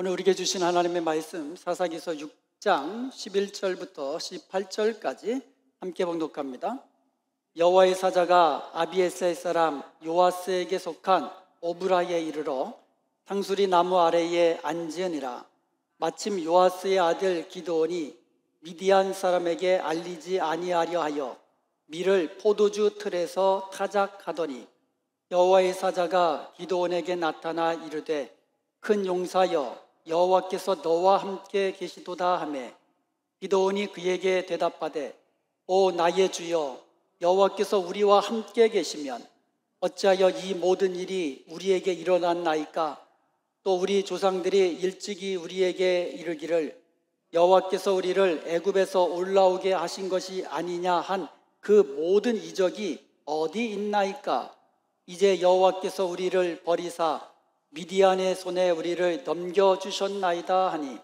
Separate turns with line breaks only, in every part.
오늘 우리에게 주신 하나님의 말씀 사사기서 6장 11절부터 18절까지 함께 봉독합니다. 여호와의 사자가 아비에셀 사람 요아스에게 속한 오브라에 이르러 상수리 나무 아래에 앉으니라. 마침 요아스의 아들 기드온이 미디안 사람에게 알리지 아니하려 하여 밀을 포도주 틀에서 타작하더니 여호와의 사자가 기드온에게 나타나 이르되 큰 용사여 여호와께서 너와 함께 계시도다 하매 기드온이 그에게 대답하되 오 나의 주여 여호와께서 우리와 함께 계시면 어찌하여 이 모든 일이 우리에게 일어났나이까? 또 우리 조상들이 일찍이 우리에게 이르기를 여호와께서 우리를 애굽에서 올라오게 하신 것이 아니냐 한 그 모든 이적이 어디 있나이까? 이제 여호와께서 우리를 버리사 미디안의 손에 우리를 넘겨주셨나이다 하니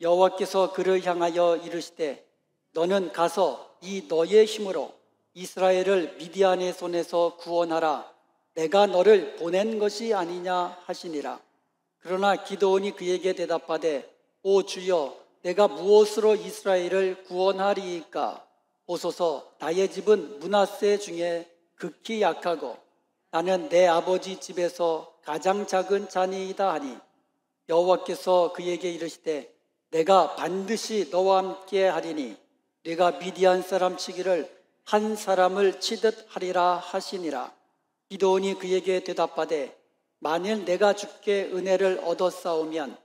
여호와께서 그를 향하여 이르시되 너는 가서 이 너의 힘으로 이스라엘을 미디안의 손에서 구원하라. 내가 너를 보낸 것이 아니냐 하시니라. 그러나 기드온이 그에게 대답하되 오 주여 내가 무엇으로 이스라엘을 구원하리이까? 보소서 나의 집은 므낫세 중에 극히 약하고 나는 내 아버지 집에서 가장 작은 자니이다 하니 여호와께서 그에게 이르시되 내가 반드시 너와 함께 하리니 네가 미디안 사람 치기를 한 사람을 치듯 하리라 하시니라. 기드온이 그에게 대답하되 만일 내가 주께 은혜를 얻었사오면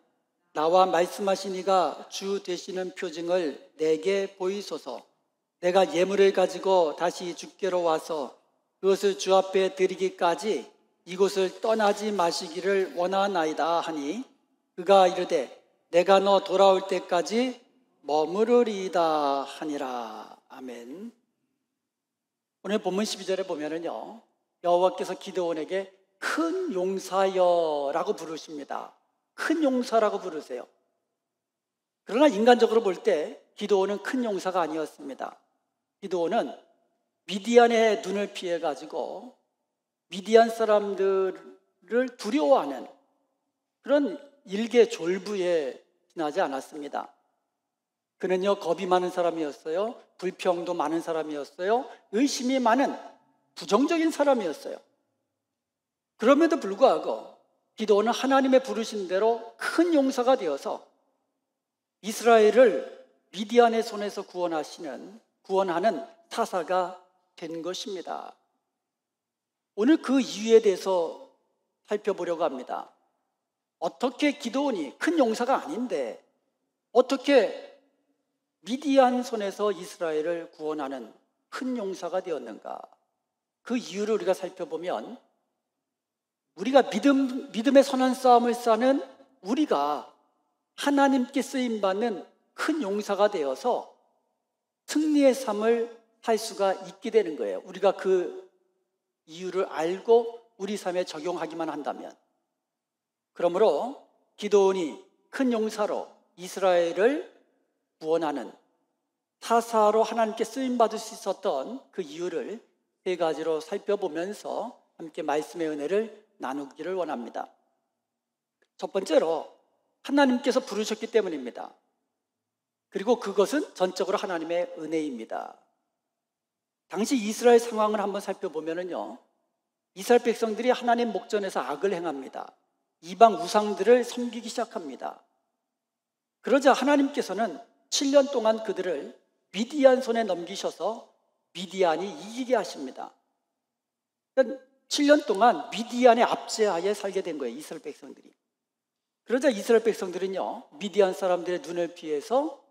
나와 말씀하신 이가 주 되시는 표징을 내게 보이소서. 내가 예물을 가지고 다시 주께로 와서 그것을 주 앞에 드리기까지 이곳을 떠나지 마시기를 원하나이다 하니 그가 이르되 내가 너 돌아올 때까지 머무르리이다 하니라. 아멘. 오늘 본문 12절에 보면은요 여호와께서 기드온에게 큰 용사여라고 부르십니다. 큰 용사라고 부르세요. 그러나 인간적으로 볼 때 기드온은 큰 용사가 아니었습니다. 기드온은 미디안의 눈을 피해 가지고 미디안 사람들을 두려워하는 그런 일개졸부에 지나지 않았습니다. 그는요 겁이 많은 사람이었어요. 불평도 많은 사람이었어요. 의심이 많은 부정적인 사람이었어요. 그럼에도 불구하고 기드온은 하나님의 부르신 대로 큰 용사가 되어서 이스라엘을 미디안의 손에서 구원하는 사사가 된 것입니다. 오늘 그 이유에 대해서 살펴보려고 합니다. 어떻게 기드온이 큰 용사가 아닌데 어떻게 미디안 손에서 이스라엘을 구원하는 큰 용사가 되었는가? 그 이유를 우리가 살펴보면 우리가 믿음의 선한 싸움을 싸는 우리가 하나님께 쓰임받는 큰 용사가 되어서 승리의 삶을 살 수가 있게 되는 거예요. 우리가 그 이유를 알고 우리 삶에 적용하기만 한다면. 그러므로 기드온이 큰 용사로 이스라엘을 구원하는 사사로 하나님께 쓰임받을 수 있었던 그 이유를 세 가지로 살펴보면서 함께 말씀의 은혜를 나누기를 원합니다. 첫 번째로 하나님께서 부르셨기 때문입니다. 그리고 그것은 전적으로 하나님의 은혜입니다. 당시 이스라엘 상황을 한번 살펴보면요 이스라엘 백성들이 하나님 목전에서 악을 행합니다. 이방 우상들을 섬기기 시작합니다. 그러자 하나님께서는 7년 동안 그들을 미디안 손에 넘기셔서 미디안이 이기게 하십니다. 그러니까 7년 동안 미디안의 압제하에 살게 된 거예요, 이스라엘 백성들이. 그러자 이스라엘 백성들은요 미디안 사람들의 눈을 피해서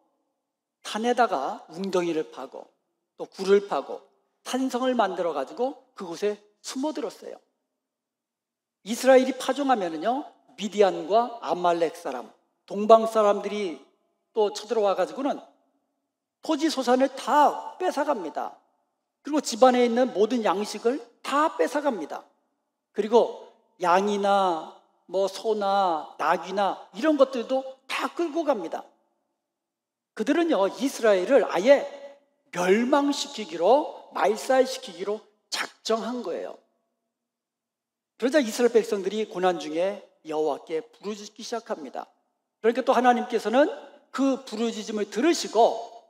산에다가 웅덩이를 파고 또 굴을 파고 산성을 만들어 가지고 그곳에 숨어들었어요. 이스라엘이 파종하면은요 미디안과 아말렉 사람, 동방 사람들이 또 쳐들어와 가지고는 토지 소산을 다 뺏어갑니다. 그리고 집안에 있는 모든 양식을 다 뺏어갑니다. 그리고 양이나 소나 나귀나 이런 것들도 다 끌고 갑니다. 그들은요 이스라엘을 아예 멸망시키기로 말살시키기로 작정한 거예요. 그러자 이스라엘 백성들이 고난 중에 여호와께 부르짖기 시작합니다. 그러니까 또 하나님께서는 그 부르짖음을 들으시고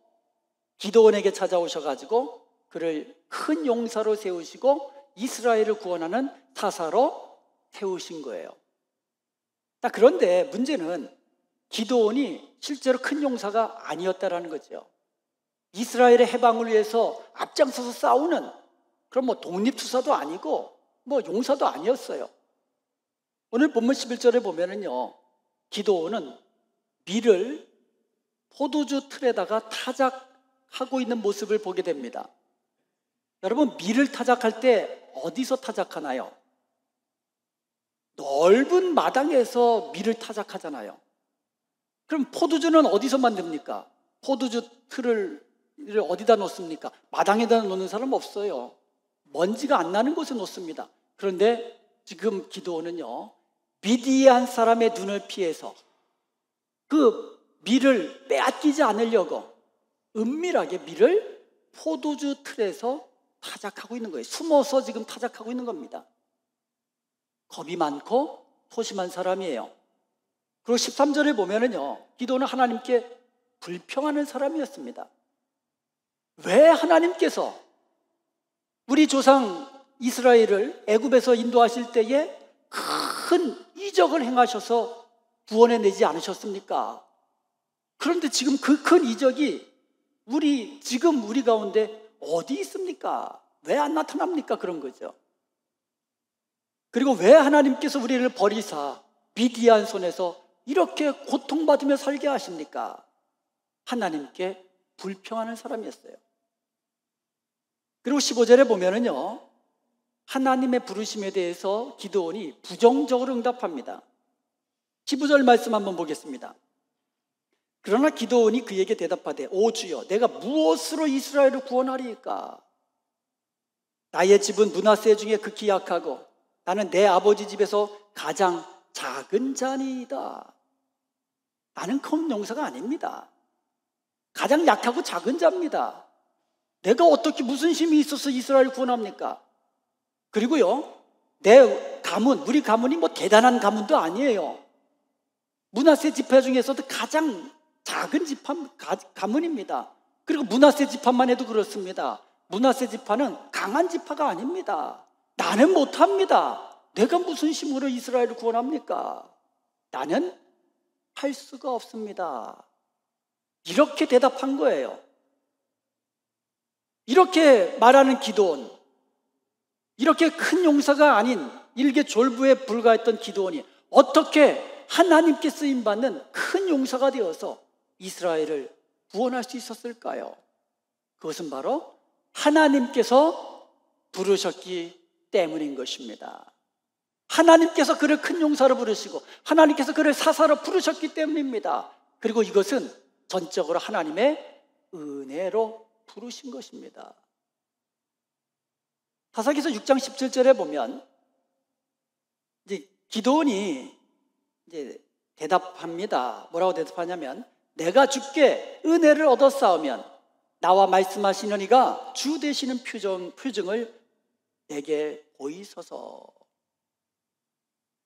기드온에게 찾아오셔가지고 그를 큰 용사로 세우시고 이스라엘을 구원하는 사사로 세우신 거예요. 그런데 문제는 기드온이 실제로 큰 용사가 아니었다라는 거죠. 이스라엘의 해방을 위해서 앞장서서 싸우는 그런 독립투사도 아니고 용사도 아니었어요. 오늘 본문 11절에 보면은요, 기드온은 밀을 포도주 틀에다가 타작하고 있는 모습을 보게 됩니다. 여러분, 밀을 타작할 때 어디서 타작하나요? 넓은 마당에서 밀을 타작하잖아요. 그럼 포도주는 어디서 만듭니까? 포도주 틀을 어디다 놓습니까? 마당에다 놓는 사람 없어요. 먼지가 안 나는 곳에 놓습니다. 그런데 지금 기드온은요, 미디안 사람의 눈을 피해서 그 밀을 빼앗기지 않으려고 은밀하게 밀을 포도주 틀에서 타작하고 있는 거예요. 숨어서 지금 타작하고 있는 겁니다. 겁이 많고 소심한 사람이에요. 그리고 13절에 보면은요, 기드온은 하나님께 불평하는 사람이었습니다. 왜 하나님께서 우리 조상 이스라엘을 애굽에서 인도하실 때에 큰 이적을 행하셔서 구원해내지 않으셨습니까? 그런데 지금 그 큰 이적이 지금 우리 가운데 어디 있습니까? 왜 안 나타납니까? 그런 거죠. 그리고 왜 하나님께서 우리를 버리사 미디안 손에서 이렇게 고통받으며 살게 하십니까? 하나님께 불평하는 사람이었어요. 그리고 15절에 보면은요, 하나님의 부르심에 대해서 기드온이 부정적으로 응답합니다. 15절 말씀 한번 보겠습니다. 그러나 기드온이 그에게 대답하되, 오 주여, 내가 무엇으로 이스라엘을 구원하리이까? 나의 집은 므낫세 중에 극히 약하고 나는 내 아버지 집에서 가장 작은 자니이다. 나는 큰 용사가 아닙니다. 가장 약하고 작은 자입니다. 내가 어떻게 무슨 힘이 있어서 이스라엘을 구원합니까? 그리고요, 내 가문, 우리 가문이 대단한 가문도 아니에요. 므낫세 지파 중에서도 가장 작은 가문입니다. 그리고 므낫세 지파만 해도 그렇습니다. 므낫세 지파는 강한 지파가 아닙니다. 나는 못합니다. 내가 무슨 힘으로 이스라엘을 구원합니까? 나는 할 수가 없습니다. 이렇게 대답한 거예요. 이렇게 말하는 기드온, 이렇게 큰 용사가 아닌 일개 졸부에 불과했던 기드온이 어떻게 하나님께 쓰임받는 큰 용사가 되어서 이스라엘을 구원할 수 있었을까요? 그것은 바로 하나님께서 부르셨기 때문인 것입니다. 하나님께서 그를 큰 용사로 부르시고 하나님께서 그를 사사로 부르셨기 때문입니다. 그리고 이것은 전적으로 하나님의 은혜로 부르신 것입니다. 사사기서 6장 17절에 보면 이제 기드온이 대답합니다. 뭐라고 대답하냐면, 내가 주께 은혜를 얻어 싸우면 나와 말씀하시는 이가 주 되시는 표정을 내게 보이소서.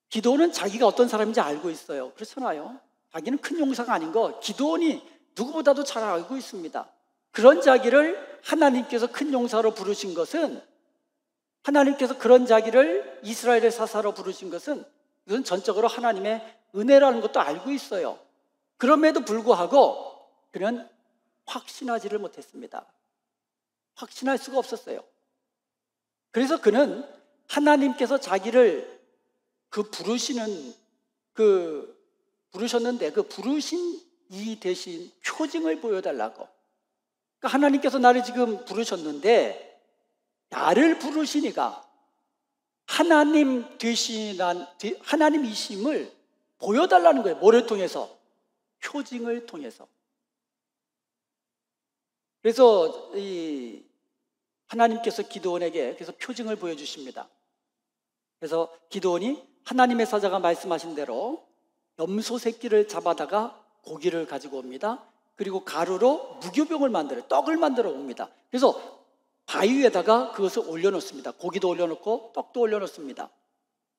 기드온은 자기가 어떤 사람인지 알고 있어요. 그렇잖아요. 자기는 큰 용사가 아닌 거 기드온이 누구보다도 잘 알고 있습니다. 그런 자기를 하나님께서 큰 용사로 부르신 것은, 하나님께서 그런 자기를 이스라엘의 사사로 부르신 것은, 이건 전적으로 하나님의 은혜라는 것도 알고 있어요. 그럼에도 불구하고 그는 확신하지를 못했습니다. 확신할 수가 없었어요. 그래서 그는 하나님께서 자기를 부르셨는데 그 부르신 이 대신 표징을 보여달라고. 그러니까 하나님께서 나를 지금 부르셨는데 나를 부르시니까 하나님이심을 보여달라는 거예요. 뭐를 통해서? 표징을 통해서. 그래서 하나님께서 기드온에게 그래서 표징을 보여주십니다. 그래서 기드온이 하나님의 사자가 말씀하신 대로 염소 새끼를 잡아다가 고기를 가지고 옵니다. 그리고 가루로 무교병을 만들어요. 떡을 만들어 옵니다. 그래서 바위 위에다가 그것을 올려놓습니다. 고기도 올려놓고 떡도 올려놓습니다.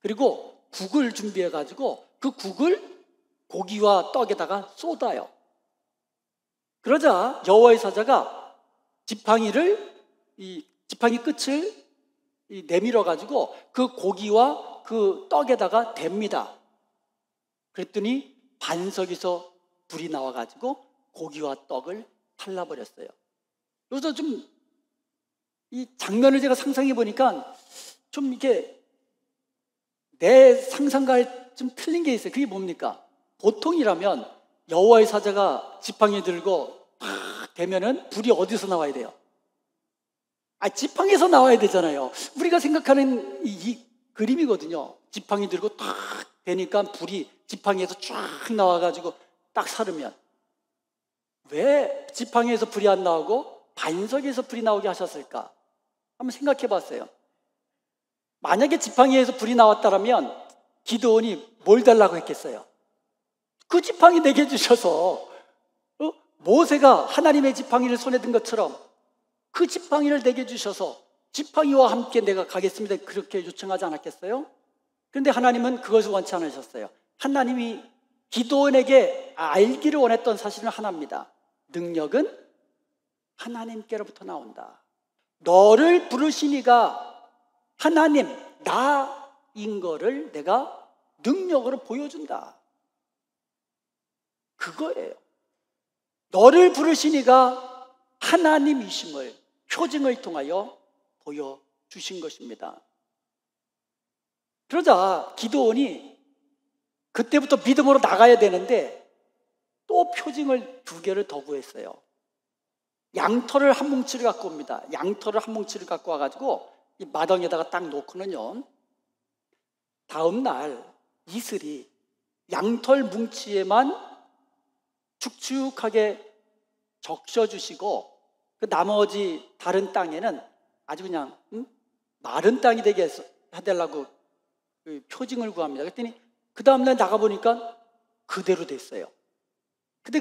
그리고 국을 준비해가지고 그 국을 고기와 떡에다가 쏟아요. 그러자 여호와의 사자가 지팡이 끝을 내밀어 가지고 그 고기와 그 떡에다가 댑니다. 그랬더니 반석에서 불이 나와 가지고 고기와 떡을 살라버렸어요. 여기서 좀 이 장면을 제가 상상해 보니까 좀 이게 내 상상과 좀 틀린 게 있어요. 그게 뭡니까? 보통이라면 여호와의 사자가 지팡이 들고 팍 대면은 불이 어디서 나와야 돼요? 지팡이에서 나와야 되잖아요. 우리가 생각하는 이 그림이거든요. 지팡이 들고 탁 대니까 불이 지팡이에서 쫙 나와가지고 딱 사르면, 왜 지팡이에서 불이 안 나오고 반석에서 불이 나오게 하셨을까? 한번 생각해 봤어요. 만약에 지팡이에서 불이 나왔다면 기드온이 뭘 달라고 했겠어요? 그 지팡이 내게 주셔서, 모세가 하나님의 지팡이를 손에 든 것처럼 그 지팡이를 내게 주셔서 지팡이와 함께 내가 가겠습니다, 그렇게 요청하지 않았겠어요? 그런데 하나님은 그것을 원치 않으셨어요. 하나님이 기드온에게 알기를 원했던 사실은 하나입니다. 능력은 하나님께로부터 나온다. 너를 부르신 이가 하나님, 나인 거를 내가 능력으로 보여준다. 그거예요. 너를 부르신 이가 하나님이심을 표징을 통하여 보여주신 것입니다. 그러자 기드온이 그때부터 믿음으로 나가야 되는데 또 표징을 2개를 더 구했어요. 양털을 한 뭉치를 갖고 옵니다. 양털을 한 뭉치를 갖고 와가지고 이 마당에다가 딱 놓고는요, 다음 날 이슬이 양털 뭉치에만 축축하게 적셔주시고 그 나머지 다른 땅에는 아주 그냥 마른 땅이 되게 해달라고 표징을 구합니다. 그랬더니 그 다음날 나가보니까 그대로 됐어요. 근데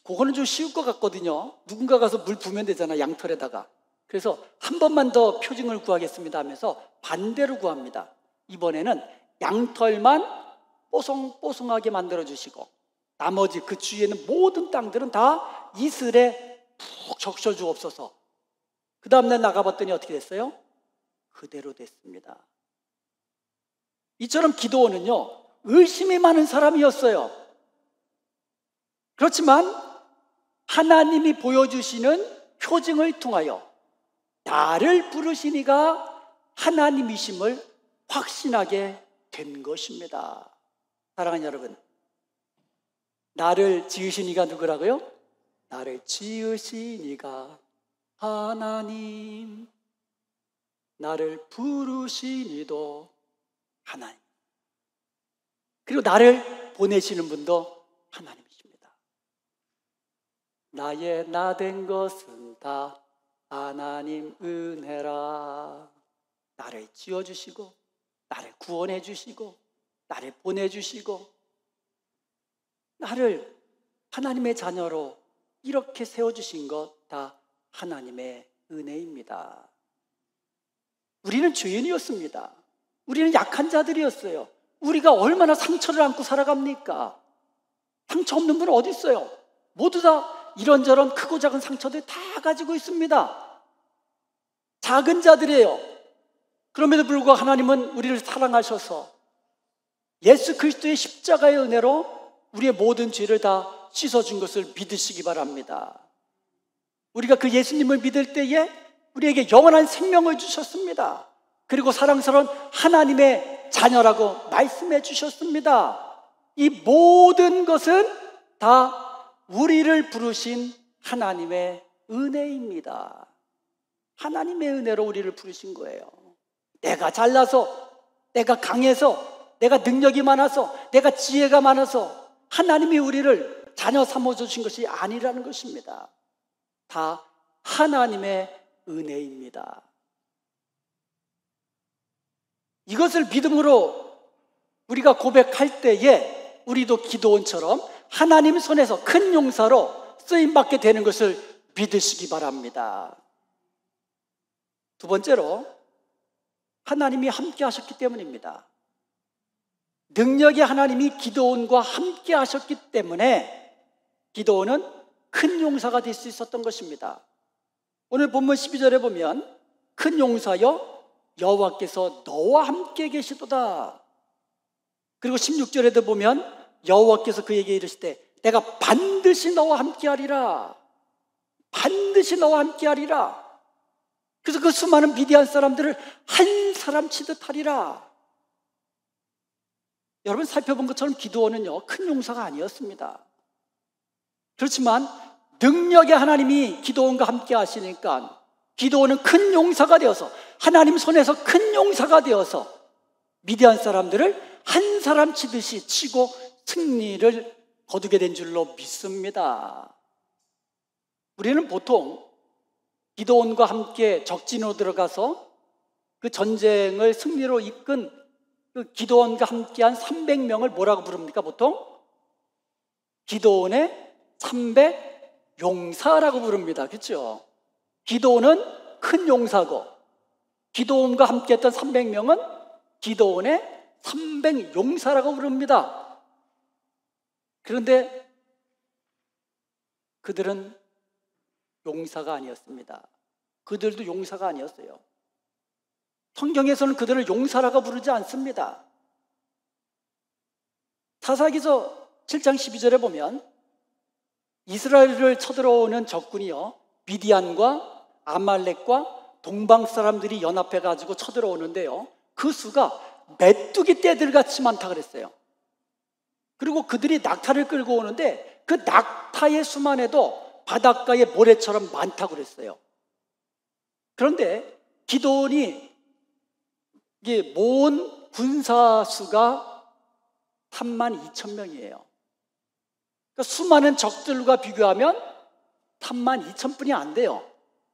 그거는 좀 쉬울 것 같거든요. 누군가 가서 물 부으면 되잖아, 양털에다가. 그래서 한 번만 더 표징을 구하겠습니다 하면서 반대로 구합니다. 이번에는 양털만 뽀송뽀송하게 만들어주시고 나머지 그 주위에 있는 모든 땅들은 다 이슬에 푹 적셔주옵소서. 그 다음날 나가봤더니 어떻게 됐어요? 그대로 됐습니다. 이처럼 기드온은요, 의심이 많은 사람이었어요. 그렇지만 하나님이 보여주시는 표징을 통하여 나를 부르신 이가 하나님이심을 확신하게 된 것입니다. 사랑하는 여러분, 나를 지으신 이가 누구라고요? 나를 지으신 이가 하나님, 나를 부르신 이도 하나님, 그리고 나를 보내시는 분도 하나님이십니다. 나의 나 된 것은 다 하나님 은혜라. 나를 지어주시고 나를 구원해 주시고 나를 보내주시고 나를 하나님의 자녀로 이렇게 세워주신 것 다 하나님의 은혜입니다. 우리는 죄인이었습니다. 우리는 약한 자들이었어요. 우리가 얼마나 상처를 안고 살아갑니까? 상처 없는 분은 어디 있어요? 모두 다 이런저런 크고 작은 상처들 다 가지고 있습니다. 작은 자들이에요. 그럼에도 불구하고 하나님은 우리를 사랑하셔서 예수 그리스도의 십자가의 은혜로 우리의 모든 죄를 다 씻어준 것을 믿으시기 바랍니다. 우리가 그 예수님을 믿을 때에 우리에게 영원한 생명을 주셨습니다. 그리고 사랑스러운 하나님의 자녀라고 말씀해 주셨습니다. 이 모든 것은 다 우리를 부르신 하나님의 은혜입니다. 하나님의 은혜로 우리를 부르신 거예요. 내가 잘나서, 내가 강해서, 내가 능력이 많아서, 내가 지혜가 많아서 하나님이 우리를 자녀 삼아주신 것이 아니라는 것입니다. 다 하나님의 은혜입니다. 이것을 믿음으로 우리가 고백할 때에 우리도 기드온처럼 하나님 손에서 큰 용사로 쓰임받게 되는 것을 믿으시기 바랍니다. 2번째로 하나님이 함께 하셨기 때문입니다. 능력의 하나님이 기드온과 함께 하셨기 때문에 기드온은 큰 용사가 될 수 있었던 것입니다. 오늘 본문 12절에 보면 큰 용사여 여호와께서 너와 함께 계시도다. 그리고 16절에도 보면 여호와께서 그에게 이르시되 내가 반드시 너와 함께 하리라. 반드시 너와 함께 하리라. 그래서 그 수많은 미디안 사람들을 한 사람 치듯 하리라. 여러분 살펴본 것처럼 기드온은요 큰 용사가 아니었습니다. 그렇지만 능력의 하나님이 기드온과 함께 하시니까 기드온은 큰 용사가 되어서 하나님 손에서 큰 용사가 되어서 미디안 사람들을 한 사람 치듯이 치고 승리를 거두게 된 줄로 믿습니다. 우리는 보통 기드온과 함께 적진으로 들어가서 그 전쟁을 승리로 이끈 그 기드온과 함께한 300명을 뭐라고 부릅니까? 보통 기드온의 300용사라고 부릅니다. 그렇죠? 기드온은 큰 용사고 기드온과 함께했던 300명은 기드온의 300용사라고 부릅니다. 그런데 그들은 용사가 아니었습니다. 그들도 용사가 아니었어요. 성경에서는 그들을 용사라고 부르지 않습니다. 사사기서 7장 12절에 보면 이스라엘을 쳐들어오는 적군이요 미디안과 아말렉과 동방 사람들이 연합해 가지고 쳐들어오는데요 그 수가 메뚜기 떼들같이 많다 그랬어요. 그리고 그들이 낙타를 끌고 오는데 그 낙타의 수만 해도 바닷가의 모래처럼 많다고 그랬어요. 그런데 기드온이 모은 군사 수가 32,000명이에요. 그러니까 수많은 적들과 비교하면 32,000분이 안 돼요.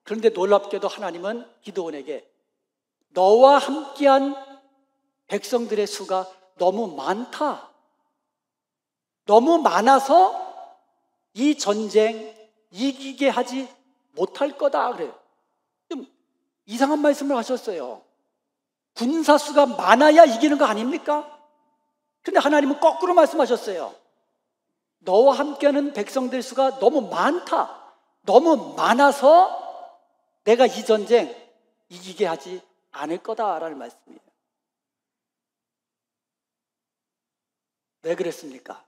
그런데 놀랍게도 하나님은 기드온에게 너와 함께한 백성들의 수가 너무 많다. 너무 많아서 이 전쟁 이기게 하지 못할 거다 그래요. 좀 이상한 말씀을 하셨어요. 군사수가 많아야 이기는 거 아닙니까? 근데 하나님은 거꾸로 말씀하셨어요. 너와 함께하는 백성들 수가 너무 많다. 너무 많아서 내가 이 전쟁 이기게 하지 않을 거다라는 말씀이에요. 왜 그랬습니까?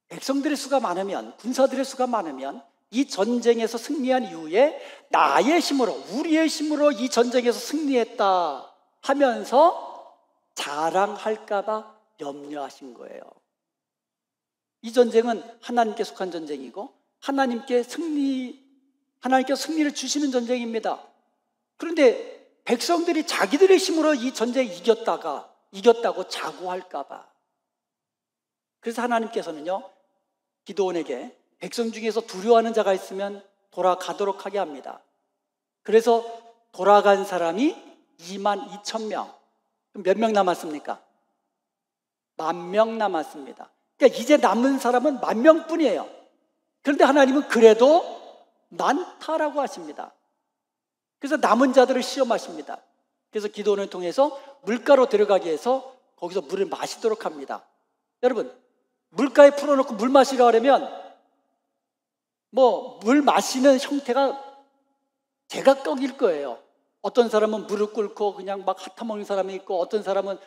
백성들의 수가 많으면, 군사들의 수가 많으면 이 전쟁에서 승리한 이후에 나의 힘으로, 우리의 힘으로 이 전쟁에서 승리했다 하면서 자랑할까봐 염려하신 거예요. 이 전쟁은 하나님께 속한 전쟁이고 하나님께서 승리를 주시는 전쟁입니다. 그런데 백성들이 자기들의 힘으로 이 전쟁을 이겼다고 자고할까봐. 그래서 하나님께서는요 기드온에게 백성 중에서 두려워하는 자가 있으면 돌아가도록 하게 합니다. 그래서 돌아간 사람이 22,000명. 그럼 몇 명 남았습니까? 10,000명 남았습니다. 그러니까 이제 남은 사람은 10,000명뿐이에요. 그런데 하나님은 그래도 많다라고 하십니다. 그래서 남은 자들을 시험하십니다. 그래서 기드온을 통해서 물가로 들어가게 해서 거기서 물을 마시도록 합니다. 여러분, 물가에 풀어놓고 물 마시려 하려면 물 마시는 형태가 제각각일 거예요. 어떤 사람은 물을 끓고 그냥 막 핥아먹는 사람이 있고, 어떤 사람은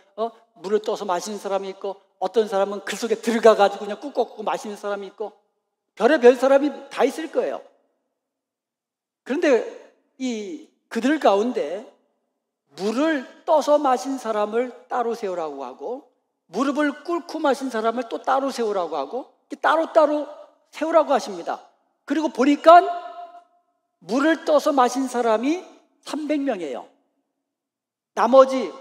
물을 떠서 마시는 사람이 있고, 어떤 사람은 그 속에 들어가가지고 그냥 꾹꾹 마시는 사람이 있고, 별의별 사람이 다 있을 거예요. 그런데 그들 가운데 물을 떠서 마신 사람을 따로 세우라고 하고, 무릎을 꿇고 마신 사람을 또 따로 세우라고 하고, 따로따로 세우라고 하십니다. 그리고 보니까 물을 떠서 마신 사람이 300명이에요. 나머지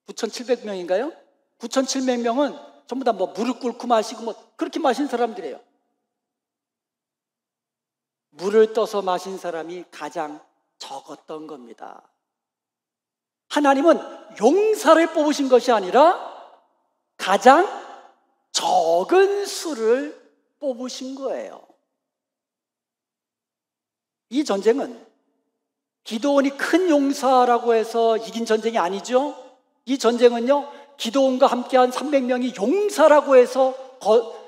9,700명인가요? 9,700명은 전부 다 무릎 꿇고 마시고 그렇게 마신 사람들이에요. 물을 떠서 마신 사람이 가장 적었던 겁니다. 하나님은 용사를 뽑으신 것이 아니라 가장 적은 수를 뽑으신 거예요. 이 전쟁은 기드온이 큰 용사라고 해서 이긴 전쟁이 아니죠. 이 전쟁은요, 기드온과 함께한 300명이 용사라고 해서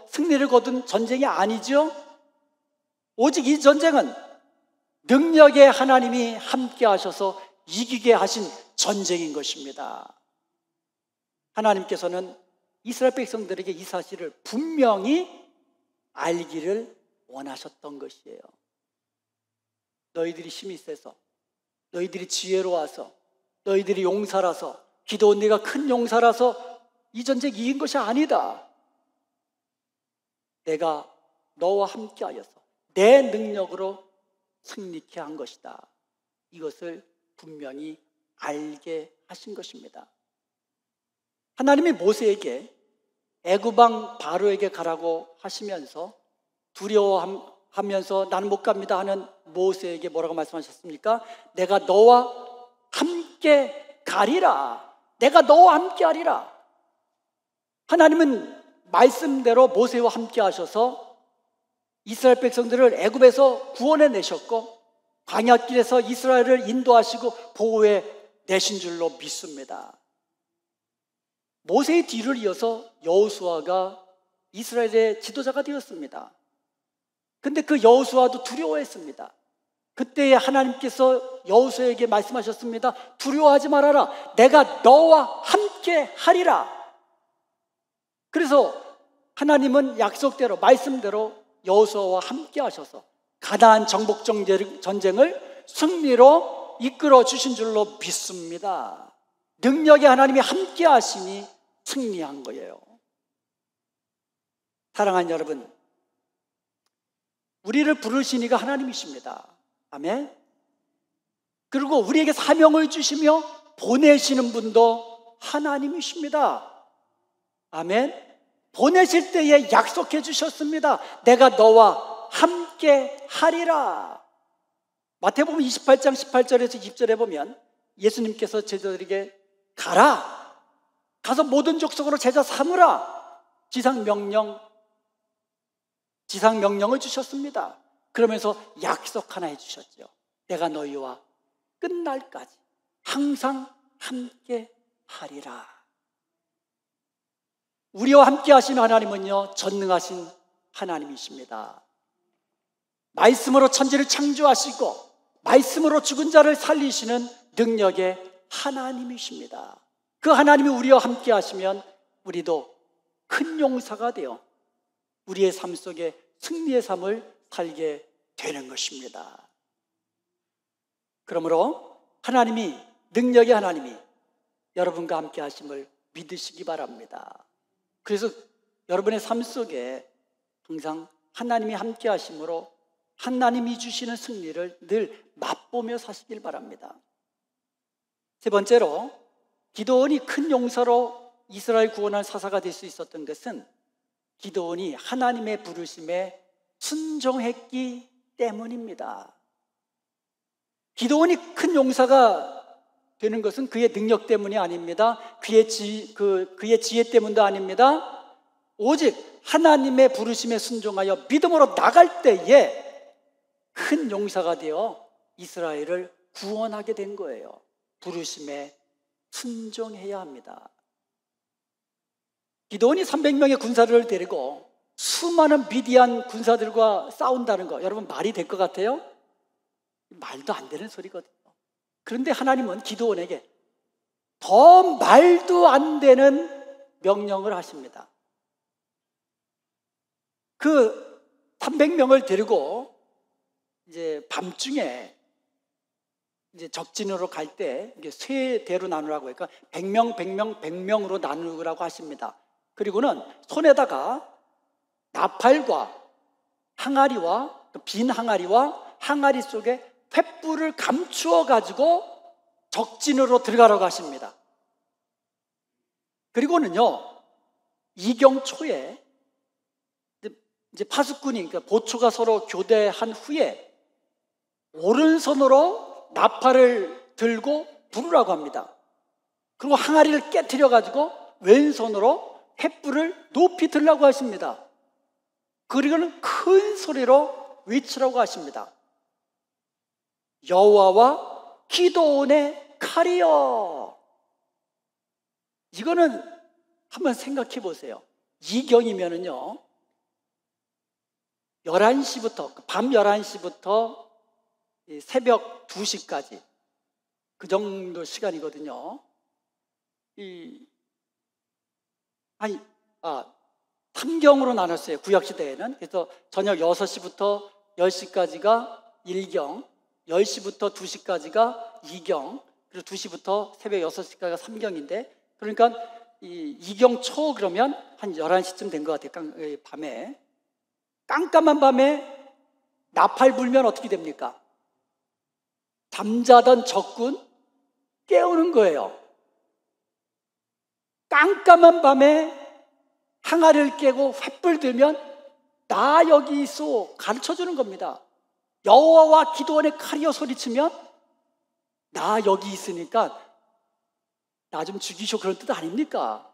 승리를 거둔 전쟁이 아니죠. 오직 이 전쟁은 능력의 하나님이 함께 하셔서 이기게 하신 전쟁인 것입니다. 하나님께서는 이스라엘 백성들에게 이 사실을 분명히 알기를 원하셨던 것이에요. 너희들이 힘이 세서, 너희들이 지혜로워서, 너희들이 용사라서, 기드온 네가 큰 용사라서 이 전쟁 이긴 것이 아니다. 내가 너와 함께하여서 내 능력으로 승리케 한 것이다. 이것을 분명히 알게 하신 것입니다. 하나님이 모세에게 애굽 왕 바로에게 가라고 하시면서 두려워하면서 나는 못 갑니다 하는 모세에게 뭐라고 말씀하셨습니까? 내가 너와 함께 가리라. 내가 너와 함께 하리라. 하나님은 말씀대로 모세와 함께 하셔서 이스라엘 백성들을 애굽에서 구원해 내셨고 광야길에서 이스라엘을 인도하시고 보호해 내신 줄로 믿습니다. 모세의 뒤를 이어서 여호수아가 이스라엘의 지도자가 되었습니다. 근데 그 여호수아도 두려워했습니다. 그때 하나님께서 여호수아에게 말씀하셨습니다. 두려워하지 말아라. 내가 너와 함께 하리라. 그래서 하나님은 약속대로 말씀대로 여호수아와 함께 하셔서 가나안 정복 전쟁을 승리로 이끌어 주신 줄로 믿습니다. 능력의 하나님이 함께 하시니 승리한 거예요. 사랑하는 여러분, 우리를 부르신 이가 하나님이십니다. 아멘. 그리고 우리에게 사명을 주시며 보내시는 분도 하나님이십니다. 아멘. 보내실 때에 약속해 주셨습니다. 내가 너와 함께 하리라. 마태복음 28장 18절에서 20절에 보면 예수님께서 제자들에게 가서 모든 족속으로 제자 삼으라 지상명령을 주셨습니다. 그러면서 약속 하나 해주셨죠. 내가 너희와 끝날까지 항상 함께 하리라. 우리와 함께 하시는 하나님은요, 전능하신 하나님이십니다. 말씀으로 천지를 창조하시고 말씀으로 죽은 자를 살리시는 능력의 하나님이십니다. 그 하나님이 우리와 함께 하시면 우리도 큰 용사가 되어 우리의 삶 속에 승리의 삶을 살게 되는 것입니다. 그러므로 능력의 하나님이 여러분과 함께 하심을 믿으시기 바랍니다. 그래서 여러분의 삶 속에 항상 하나님이 함께 하심으로 하나님이 주시는 승리를 늘 맛보며 사시길 바랍니다. 세 번째로, 기드온이 큰 용사로 이스라엘 구원할 사사가 될 수 있었던 것은 기드온이 하나님의 부르심에 순종했기 때문입니다. 기드온이 큰 용사가 되는 것은 그의 능력 때문이 아닙니다. 그의 지혜 때문도 아닙니다. 오직 하나님의 부르심에 순종하여 믿음으로 나갈 때에 큰 용사가 되어 이스라엘을 구원하게 된 거예요. 부르심에 순종해야 합니다. 기드온이 300명의 군사들을 데리고 수많은 미디안 군사들과 싸운다는 거, 여러분 말이 될 것 같아요? 말도 안 되는 소리거든요. 그런데 하나님은 기드온에게 더 말도 안 되는 명령을 하십니다. 그 300명을 데리고 이제 밤중에 이제 적진으로 갈 때 이게 세 대로 나누라고 하니까 100명으로 나누라고 하십니다. 그리고는 손에다가 나팔과 항아리와 빈 항아리와 항아리 속에 횃불을 감추어 가지고 적진으로 들어가라고 하십니다. 그리고는요, 이경 초에 이제 파수꾼이, 그러니까 보초가 서로 교대한 후에 오른손으로 나팔을 들고 부르라고 합니다. 그리고 항아리를 깨트려 가지고 왼손으로 횃불을 높이 들라고 하십니다. 그리고는 큰 소리로 외치라고 하십니다. 여호와와 기드온의 칼이여. 이거는 한번 생각해 보세요. 이경이면은요, 11시부터, 밤 11시부터 새벽 2시까지 그 정도 시간이거든요. 삼경으로 나눴어요. 구약시대에는. 그래서 저녁 6시부터 10시까지가 1경, 10시부터 2시까지가 2경, 그리고 2시부터 새벽 6시까지가 3경인데, 그러니까 이 2경 초 그러면 한 11시쯤 된 것 같아요. 밤에. 깜깜한 밤에 나팔 불면 어떻게 됩니까? 잠자던 적군 깨우는 거예요. 깜깜한 밤에 항아리를 깨고 횃불 들면 나 여기 있어 가르쳐주는 겁니다. 여호와와 기도원의 칼이여 소리치면 나 여기 있으니까 나 좀 죽이쇼, 그런 뜻 아닙니까?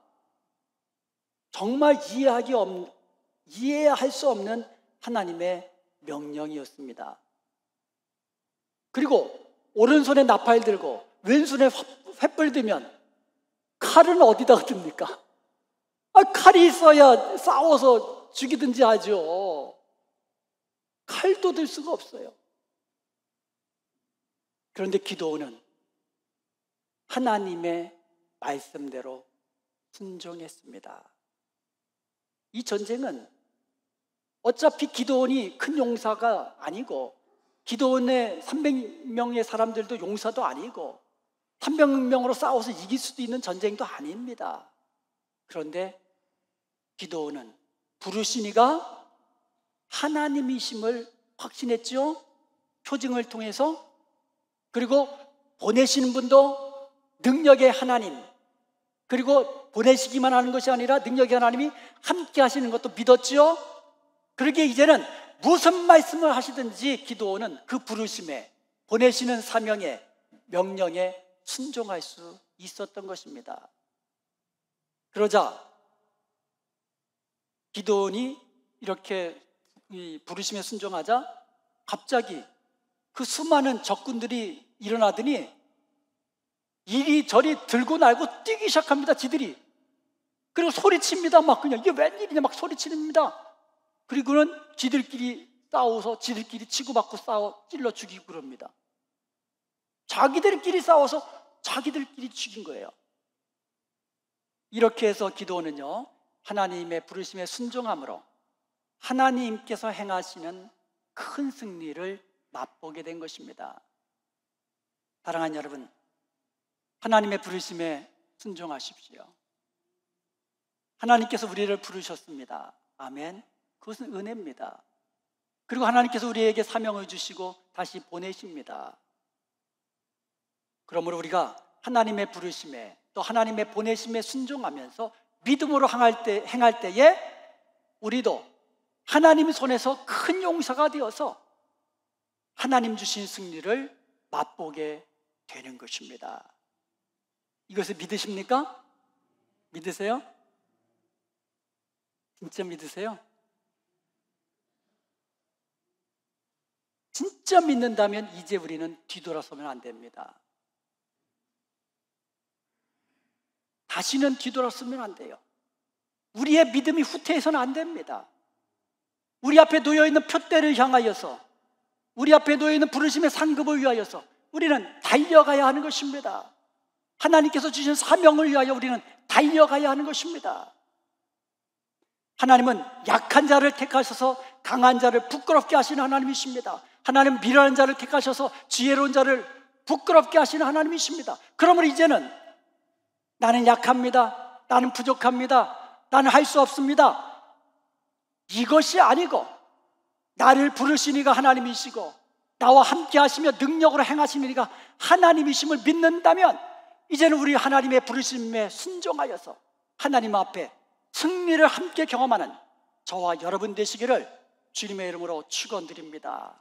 정말 이해할 수 없는 하나님의 명령이었습니다. 그리고 오른손에 나팔 들고 왼손에 횃불 들면 칼은 어디다가 듭니까? 칼이 있어야 싸워서 죽이든지 하죠. 칼도 들 수가 없어요. 그런데 기도원은 하나님의 말씀대로 순종했습니다. 이 전쟁은 어차피 기도원이 큰 용사가 아니고, 기도원의 300명의 사람들도 용사도 아니고, 300명으로 싸워서 이길 수도 있는 전쟁도 아닙니다. 그런데 기도원은 부르신 이가 하나님이심을 확신했죠. 표징을 통해서. 그리고 보내시는 분도 능력의 하나님, 그리고 보내시기만 하는 것이 아니라 능력의 하나님이 함께 하시는 것도 믿었죠. 그러기에 이제는 무슨 말씀을 하시든지 기도원은 그 부르심에, 보내시는 사명에, 명령에 순종할 수 있었던 것입니다. 그러자 기도원이 이렇게 부르심에 순종하자 갑자기 그 수많은 적군들이 일어나더니 이리저리 들고 날고 뛰기 시작합니다. 지들이. 그리고 소리칩니다. 막 그냥 이게 웬일이냐 막 소리칩니다. 그리고는 지들끼리 싸워서 지들끼리 치고받고 싸워 찔러 죽이고 그럽니다. 자기들끼리 싸워서 자기들끼리 죽인 거예요. 이렇게 해서 기도원은요, 하나님의 부르심에 순종함으로 하나님께서 행하시는 큰 승리를 맛보게 된 것입니다. 사랑하는 여러분, 하나님의 부르심에 순종하십시오. 하나님께서 우리를 부르셨습니다. 아멘. 그것은 은혜입니다. 그리고 하나님께서 우리에게 사명을 주시고 다시 보내십니다. 그러므로 우리가 하나님의 부르심에, 또 하나님의 보내심에 순종하면서 믿음으로 행할 때에 우리도 하나님 손에서 큰 용사가 되어서 하나님 주신 승리를 맛보게 되는 것입니다. 이것을 믿으십니까? 믿으세요? 진짜 믿으세요? 진짜 믿는다면 이제 우리는 뒤돌아서면 안 됩니다. 다시는 뒤돌아서면 안 돼요. 우리의 믿음이 후퇴해서는 안 됩니다. 우리 앞에 놓여있는 표대를 향하여서, 우리 앞에 놓여있는 부르심의 상급을 위하여서 우리는 달려가야 하는 것입니다. 하나님께서 주신 사명을 위하여 우리는 달려가야 하는 것입니다. 하나님은 약한 자를 택하셔서 강한 자를 부끄럽게 하시는 하나님이십니다. 하나님은 미련한 자를 택하셔서 지혜로운 자를 부끄럽게 하시는 하나님이십니다. 그러므로 이제는 나는 약합니다, 나는 부족합니다, 나는 할 수 없습니다, 이것이 아니고 나를 부르신 이가 하나님이시고 나와 함께 하시며 능력으로 행하시는 이가 하나님이심을 믿는다면 이제는 우리 하나님의 부르심에 순종하여서 하나님 앞에 승리를 함께 경험하는 저와 여러분 되시기를 주님의 이름으로 축원드립니다.